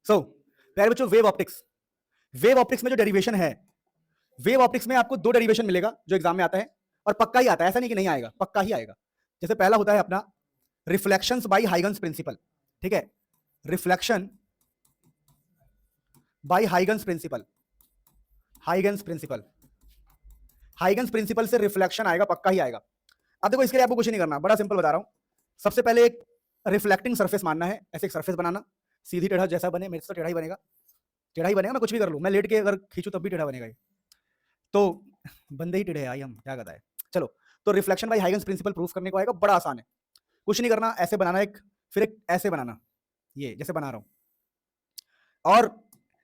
प्यारे बच्चों, wave optics, wave optics में जो डेरिवेशन है, वेव ऑप्टिक्स में आपको दो डेरिवेशन मिलेगा जो एग्जाम में आता है, और पक्का ही आता है, ऐसा नहीं कि नहीं आएगा, पक्का ही आएगा। जैसे पहला होता है अपना रिफ्लेक्शंस बाय हाइगन्स प्रिंसिपल, ठीक है, reflection by Huygens principle, Huygens principle, Huygens principle से रिफ्लेक्शन आएगा, पक्का ही आएगा। अब देखो, इसके लिए आपको कुछ नहीं करना, बड़ा सिंपल बता रहा हूं। सबसे पहले एक रिफ्लेक्टिंग सरफेस मानना है, ऐसे एक सरफेस बनाना, सीधी टेढ़ा जैसा बने, मेरे से तो टेढ़ा ही बनेगा, टेढ़ा ही बनेगा, मैं कुछ भी कर लूं, मैं लेट के अगर खींचूं तब भी टेढ़ा बनेगा ये, तो बंदे ही टेढ़े हैं, हम क्या कहता है। चलो, तो reflection by Huygens principle proof करने को आएगा, बड़ा आसान है, कुछ नहीं करना, ऐसे बनाना एक, फिर एक ऐसे बनाना, ये जैसे बना रहा हूं, और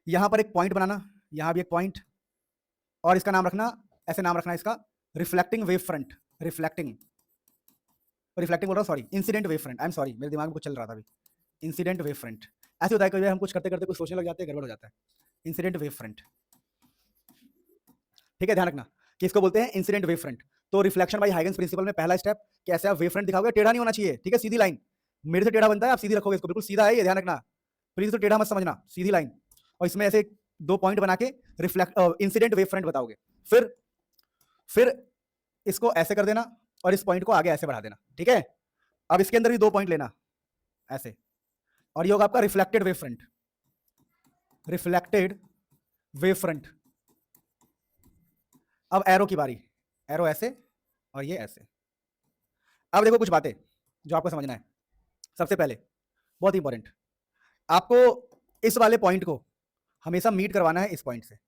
यहां पर एक पॉइंट बनाना, यहां भी एक पॉइंट, और इसका नाम रखना, ऐसे नाम रखना इसका, रिफ्लेक्टिंग वेव फ्रंट, रिफ्लेक्टिंग बोल रहा हूं, sorry, incident wave front, I am sorry, मेरे दिमाग में कुछ चल रहा था अभी, इंसिडेंट वेव फ्रंट। ऐसे होता है कभी हम कुछ करते करते कुछ सोचने लग जाते हैं, गड़बड़ हो जाता है, इंसिडेंट वेव फ्रंट, ठीक है, ध्यान रखना कि इसको बोलते हैं इंसिडेंट वेव फ्रंट। तो रिफ्लेक्शन बाय हाइगन्स प्रिंसिपल में पहला स्टेप, कैसे आप वेव फ्रंट दिखाओगे, टेढ़ा नहीं होना चाहिए, ठीक है, सीधी लाइन, मेरे से टेढ़ा बनता है, आप सीधी रखोगे इसको, बिल्कुल सीधा है ये, ध्यान रखना, प्लीज, तो टेढ़ा मत समझना, सीधी लाइन, और इसमें ऐसे दो पॉइंट बना के इंसिडेंट वेव फ्रंट बताओगे, फिर इसको ऐसे कर देना और इस पॉइंट को आगे ऐसे बढ़ा देना, ठीक है। अब इसके अंदर भी दो पॉइंट लेना ऐसे, और ये होगा आपका reflected wave front, reflected wave front. अब एरो की बारी, एरो ऐसे और ये ऐसे। अब देखो कुछ बातें जो आपको समझना है। सबसे पहले बहुत इंपॉर्टेंट, आपको इस वाले पॉइंट को हमेशा मीट करवाना है इस पॉइंट से,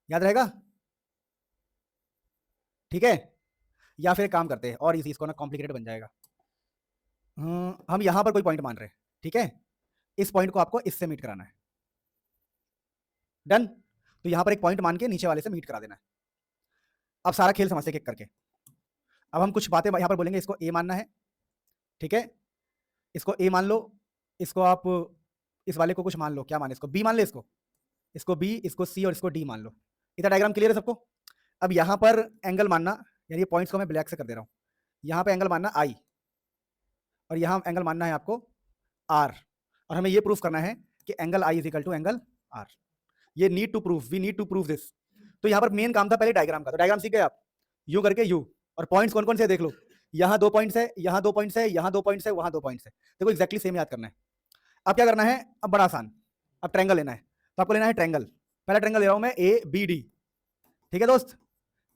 याद रहेगा, ठीक है। या फिर एक काम करते हैं और इसी इसको ना कॉम्प्लिकेटेड बन जाएगा, हम यहां पर कोई पॉइंट मान रहे हैं, ठीक है, इस पॉइंट को आपको इससे मीट कराना है, डन। तो यहां पर एक पॉइंट मान के नीचे वाले से मीट करा देना है। अब सारा खेल समझते हैं एक करके। अब हम कुछ बातें यहां पर बोलेंगे, इसको ए मानना है, ठीक है, इसको ए मान लो, इसको आप इस वाले को कुछ मान लो, क्या माने, इसको बी मान ले, इसको बी, इसको सी और इसको डी मान लो। इतना डायग्राम क्लियर है सबको। अब यहां पर एंगल मानना, यानी ये पॉइंट्स को मैं ब्लैक से कर दे रहा हूं, यहां पे एंगल मानना आई, और यहां एंगल मानना है आपको आर, और हमें ये प्रूफ करना है कि angle I is equal to angle R. ये need to proof, we need to prove this. तो यहां पर मेन काम था पहले डायग्राम का, तो डायग्राम सीख गए आप, यू करके यू, और पॉइंट्स कौन कौन से देख लो, यहां दो पॉइंट्स है, यहां दो पॉइंट्स है, यहां दो पॉइंट्स है, वहां दो पॉइंट्स है, देखो एक्जैक्टली सेम याद करना है। अब क्या करना है, अब बड़ा आसान, अब ट्रायंगल लेना है, तो आपको लेना है ट्रायंगल, पहला ट्रायंगल ले रहा हूं मैं ए बी डी, ठीक है दोस्त,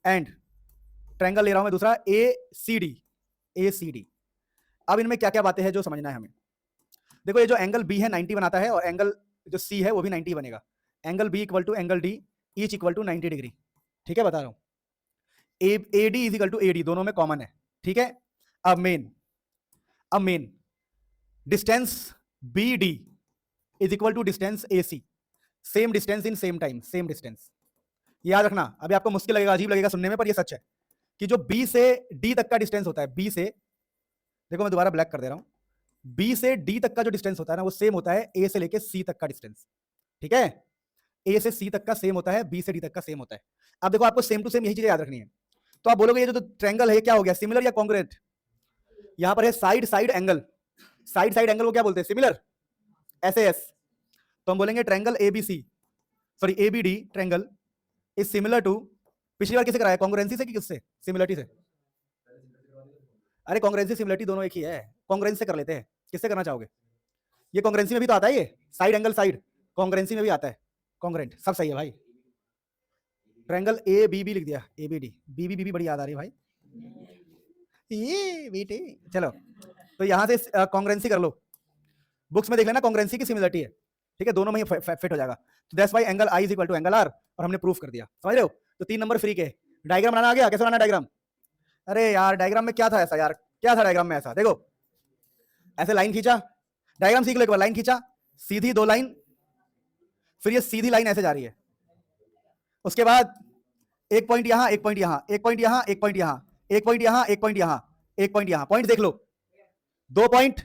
एंड ट्रायंगल ले रहा हूं मैं दूसरा ए सी डी, ए सी डी। अब इनमें क्या क्या बातें हैं जो समझना है हमें। देखो, ये जो एंगल बी है 90 बनाता है, और एंगल जो सी है वो भी 90 बनेगा, angle B equal to angle D, each equal to 90 degree, ठीक है, बता रहा हूं, A D is equal to A D, दोनों में कॉमन है, ठीक है। अब main distance B D is equal to distance A C, same distance in same time, same distance, याद रखना। अभी आपको मुश्किल लगेगा, अजीब लगेगा सुनने में, पर ये सच है कि जो बी से डी तक का डिस्टेंस होता है, बी से, देखो मैं दोबारा ब्लैक कर दे रहा हूं, बी से डी तक का जो डिस्टेंस होता है ना, वो सेम होता है ए से लेके सी तक का डिस्टेंस, ठीक है, ए से सी तक का सेम होता है, बी से डी तक का सेम होता है। अब देखो, आपको सेम टू सेम यही चीजें याद रखनी है। तो आप बोलोगे ये जो ट्रायंगल है क्या हो गया, सिमिलर या कॉन्ग्रुएंट, यहां पर है side side angle, side side angle को क्या बोलते हैं, सिमिलर, एस, तो हम बोलेंगे triangle ABC, sorry ABD triangle is similar to, पिछली बार किसे कराया, कॉन्ग्रुएंसी से कि किससे, सिमिलरिटी से, अरे कॉन्ग्रुएंसी सिमिलरिटी दोनों एक ही है, कॉन्ग्रुएंस से कर लेते हैं, किससे करना चाहोगे, ये कॉन्ग्रुएंसी में भी तो आता है, ये साइड एंगल साइड कॉन्ग्रुएंसी में भी आता है, कॉन्ग्रुएंट सब सही है भाई। ट्रायंगल ए बी बी लिख दिया, A B D, B B B बड़ी याद आ रही है भाई, ये बेटे, चलो, तो यहां से कॉन्ग्रुएंसी कर लो, बुक्स में देख लेना, कॉन्ग्रुएंसी की सिमिलरिटी है, ठीक है, दोनों में फिट हो जाएगा। तो that's why angle I is equal to angle R, और हमने प्रूफ कर दिया, समझ रहे हो। तो 3 नंबर फ्री के। डायग्राम बनाना आ गया, कैसे बनाना डायग्राम, अरे यार डायग्राम में क्या था ऐसा यार, क्या था डायग्राम में ऐसा, देखो ऐसे लाइन खींचा, डायग्राम सीख लो एक बार, लाइन खींचा, सीधी दो लाइन, फिर ये सीधी लाइन ऐसे जा रही है, उसके बाद एक पॉइंट यहां, एक पॉइंट यहां, एक पॉइंट यहां, एक पॉइंट यहां, एक पॉइंट यहां, एक पॉइंट यहां, एक पॉइंट यहां, पॉइंट देख लो, 2 पॉइंट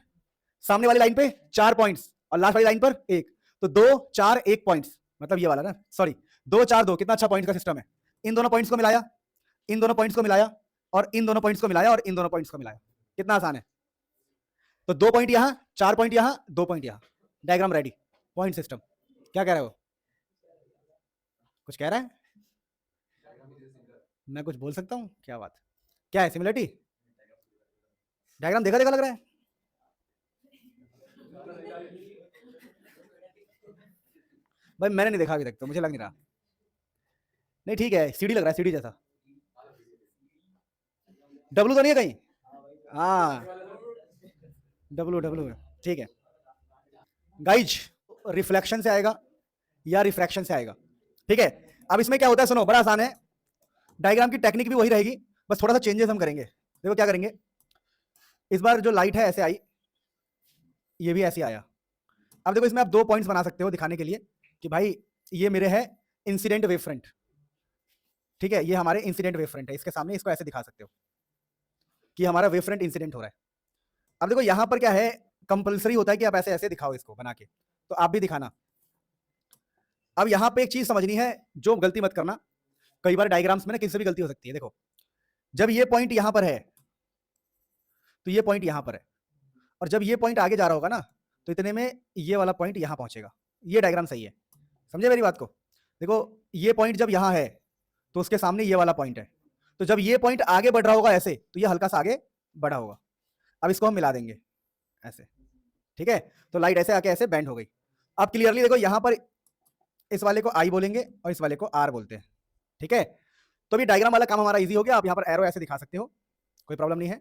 सामने वाली लाइन पे, 4 पॉइंट्स, और लास्ट वाली लाइन पर 1, तो 2 4 1 पॉइंट्स, मतलब ये वाला ना, सॉरी 2 4 2, कितना अच्छा पॉइंट का सिस्टम है। इन दोनों पॉइंट्स को मिलाया, इन दोनों पॉइंट्स को मिलाया, और इन दोनों पॉइंट्स को मिलाया, और इन दोनों पॉइंट्स को मिलाया, कितना आसान है। तो 2 पॉइंट यहां, 4 पॉइंट यहां, 2 पॉइंट यहां, डायग्राम रेडी, पॉइंट सिस्टम। क्या कह रहा है वो? कुछ कह रहा है? मैं कुछ बोल सकता हूँ? क्या बात, क्या है सिमिलरिटी? डायग्राम देखा देखा लग रहा है। भाई मैंने नहीं देखा अभी तक, तो मुझे लग नहीं रहा। नहीं ठीक है, सीडी लग रहा है, सीडी जैसा। डब्लू तो नहीं है कहीं? हाँ, डब्लू डब्लू है, ठीक है। गाइज, रिफ्लेक्शन से आएगा या रिफ्रैक्शन से आएगा, ठीक है। अब इसमें क्या होता है, सुनो, बड़ा आसान है। डायग्राम की टेक्निक भी वही रहेगी, बस थोड़ा सा चेंजेस हम करेंगे। देखो क्या करेंगे, इस बार जो लाइट है ऐसे आई, ये भी ऐसे आया। अब देखो इसमें आप 2 पॉइंट्स बना सकते हो दिखाने के लिए कि भाई ये मेरे है इंसिडेंट वेव फ्रंट, ठीक है, ये हमारे इंसिडेंट वेव फ्रंट है, इसके सामने इसको ऐसे दिखा सकते हो कि हमारा वेव फ्रंट इंसिडेंट हो रहा है। अब देखो यहां पर क्या है, कंपलसरी होता है कि आप ऐसे ऐसे दिखाओ इसको बना के, तो आप भी दिखाना। अब यहां पे एक चीज समझनी है, जो गलती मत करना, कई बार डायग्राम्स में ना किसी से भी गलती हो सकती है। देखो जब ये पॉइंट यहां पर है, तो ये पॉइंट यहां पर है, और जब ये पॉइंट आगे जा रहा होगा ना, तो इतने में ये वाला पॉइंट यहां पहुंचेगा। ये डायग्राम सही है, समझे मेरी बात को? देखो ये पॉइंट जब यहां है, तो उसके सामने ये वाला पॉइंट है, तो जब ये पॉइंट आगे बढ़ रहा होगा ऐसे, तो ये हल्का सा आगे बढ़ा होगा। अब इसको हम मिला देंगे ऐसे, ठीक है। तो लाइट ऐसे आके ऐसे बेंड हो गई। अब क्लियरली देखो यहां पर इस वाले को आई बोलेंगे और इस वाले को आर बोलते हैं, ठीक है। तो अभी डायग्राम वाला काम हमारा इजी हो गया। आप यहाँ पर एरो ऐसे दिखा सकते हो, कोई प्रॉब्लम नहीं है,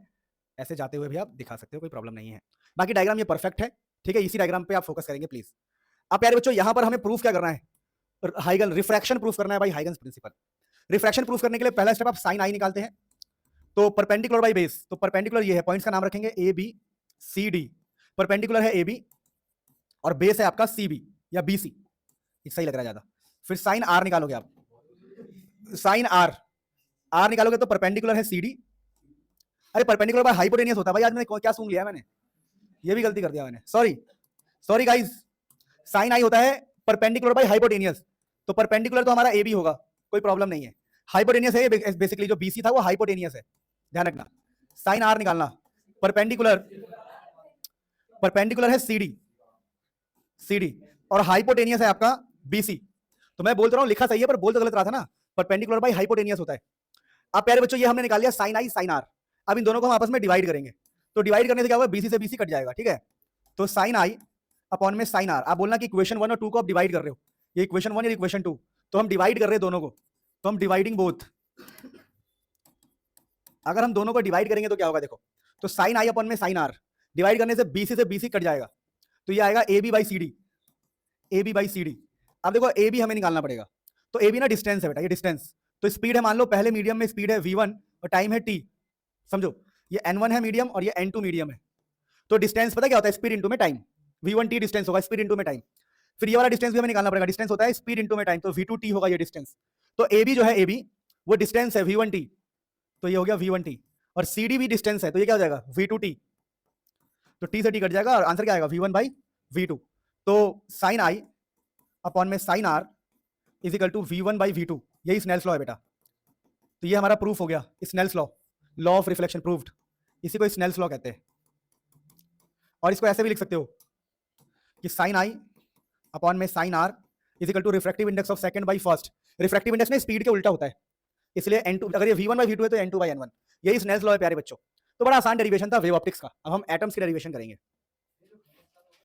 ऐसे जाते हुए भी आप दिखा सकते हो, कोई प्रॉब्लम नहीं है। बाकी डायग्राम ये परफेक्ट है, ठीक है। इसी डायग्राम पे आप फोकस करेंगे प्लीज। अब प्यारे बच्चों यहाँ पर हमें प्रूफ क्या करना है, हाइगन रिफ्रैक्शन प्रूफ करना है भाई, हाइगन्स प्रिंसिपल। रिफ्रैक्शन प्रूफ करने के लिए पहला स्टेप आप साइन आई निकालते हैं, तो परपेंडिकुलर बाई बेस, तो परपेंडिकुलर ये है, पॉइंट्स का नाम रखेंगे A B C D. Perpendicular है ए बी और बेस है आपका सी बी या बी सी, सही लग रहा है ज्यादा। फिर साइन आर निकालोगे आप, साइन आर, आर निकालोगे तो परपेंडिकुलर है सी डी। अरे परपेंडिकुलर बाय हाइपोटेनियस होता है भाई, आज मैंने क्या सूंघ लिया मैंने, ये भी गलती कर दिया मैंने, सॉरी सॉरी गाइस। साइन आई होता है परपेंडिकुलर बाय हाइपोटेनियस, तो परपेंडिकुलर तो हमारा ए बी होगा, कोई प्रॉब्लम नहीं है। हाइपोटेनियस है बेसिकली, जो बीसी था वो हाइपोटेनियस है, ध्यान रखना। साइन आर निकालना, परपेंडिकुलर, परपेंडिकुलर है सीडी, सीडी, और हाइपोटेनियस है आपका बीसी। तो मैं बोल रहा हूं लिखा सही है पर बोल तो गलत रहा था ना, परपेंडिकुलर बाय हाइपोटेनियस होता है। अब प्यारे बच्चों ये हमने निकाल लिया साइन आई साइन आर। अब इन दोनों को हम आपस में डिवाइड करेंगे, तो डिवाइड करने से क्या होगा, बीसी से बीसी कट जाएगा, ठीक है। तो साइन आई अपॉन में साइन आर, आप बोलना कि इक्वेशन 1 और 2 को आप डिवाइड कर रहे हो, ये इक्वेशन 1 या इक्वेशन 2, तो हम डिवाइड कर रहे हैं दोनों को, तो हम डिवाइडिंग बोथ। अगर हम दोनों को डिवाइड करेंगे तो क्या होगा देखो, तो साइन आई अपॉन में साइन आर, डिवाइड करने से बीसी कट जाएगा, तो ये आएगा A B by C D, A B by C D. अब देखो ए बी हमें निकालना पड़ेगा, तो ए बी ना डिस्टेंस है बेटा, ये डिस्टेंस, तो स्पीड है, मान लो पहले मीडियम में स्पीड है v1 और टाइम है t, समझो ये n1 है मीडियम और ये n2 मीडियम है। तो डिस्टेंस पता क्या होता है, स्पीड इंटू में टाइम, v1 t डिस्टेंस होगा, स्पीड इंटू में टाइम। फिर ये वाला डिस्टेंस भी हमें निकालना पड़ेगा, डिस्टेंस होता है स्पीड इंटू में टाइम, तो v2 t होगा ये डिस्टेंस। तो ए बी जो है, ए बी वो डिस्टेंस है v1 t, तो ये हो गया v1 t, और सी डी भी डिस्टेंस है, तो ये क्या हो जाएगा v2 t, तो t से t कट जाएगा और आंसर क्या आएगा v1 बाई v2। तो साइन आई अपॉन में sine R is equal to v1 by v2, यही स्नेल्स लॉ है बेटा। तो ये हमारा प्रूफ हो गया, Snell's law, law of reflection proved, इसी को स्नेल्स लॉ कहते हैं। और इसको ऐसे भी लिख सकते हो कि साइन आई अपॉन में sine R is equal to refractive index of second by first. Refractive index में स्पीड के उल्टा होता है, इसलिए n2, अगर ये v1 बाई v2 है तो n2 बाई n1, यही स्नेल्स लॉ है प्यारे बच्चों। तो बड़ा आसान डेरिवेशन था वेव ऑप्टिक्स का। अब हम एटम्स की डेरिवेशन करेंगे।